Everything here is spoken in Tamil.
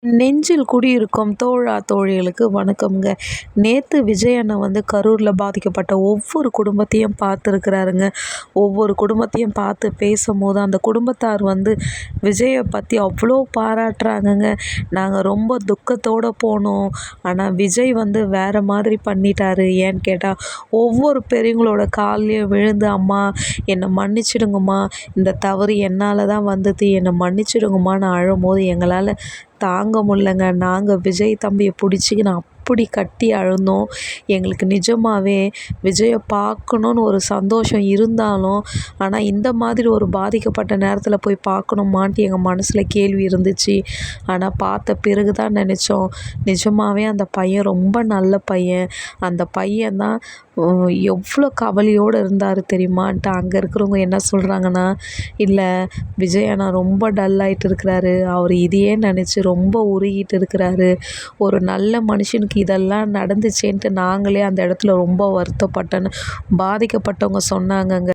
நெஞ்சில் குடியிருக்கும் தோழா தோழிகளுக்கு வணக்கம்ங்க. நேற்று விஜய் அண்ணன் கரூரில் பாதிக்கப்பட்ட ஒவ்வொரு குடும்பத்தையும் பார்த்துருக்குறாருங்க. ஒவ்வொரு குடும்பத்தையும் பார்த்து பேசும்போது அந்த குடும்பத்தார் விஜயை பற்றி அவ்வளோ பாராட்டுறாங்கங்க. நாங்கள் ரொம்ப துக்கத்தோடு போனோம். ஆனால் விஜய் வேறு மாதிரி பண்ணிட்டாரு. ஏன்னு கேட்டால் ஒவ்வொரு பெரியவங்களோட கால்லையும் விழுந்து, அம்மா என்னை மன்னிச்சிடுங்கம்மா, இந்த தவறு என்னால் தான் வந்தது, என்னை மன்னிச்சிடுங்கம்மான்னு அழும்போது எங்களால் தாங்க முடியலங்க. நாங்கள் விஜய் தம்பியை பிடிச்சிக்கின்னு அப்படி கட்டி அழுந்தோம். எங்களுக்கு நிஜமாகவே விஜயை பார்க்கணுன்னு ஒரு சந்தோஷம் இருந்தாலும், ஆனால் இந்த மாதிரி ஒரு பாதிக்கப்பட்ட நேரத்தில் போய் பார்க்கணுமான்ட்டு எங்கள் மனசில் கேள்வி இருந்துச்சு. ஆனால் பார்த்த பிறகு தான் நினச்சோம், நிஜமாகவே அந்த பையன் ரொம்ப நல்ல பையன். அந்த பையன் தான் எவ்வளோ கவலையோடு இருந்தார் தெரியுமான்ட்டு. அங்கே இருக்கிறவங்க என்ன சொல்கிறாங்கன்னா, இல்லை விஜய் அண்ணா ரொம்ப டல்லாகிட்டு இருக்கிறாரு, அவர் இதையே நினச்சி ரொம்ப உருகிட்டு இருக்கிறாரு, ஒரு நல்ல மனுஷனுக்கு இதெல்லாம் நடந்துச்சேன்ட்டு நாங்களே அந்த இடத்துல ரொம்ப வருத்தப்பட்டேன்னு பாதிக்கப்பட்டவங்க சொன்னாங்கங்க.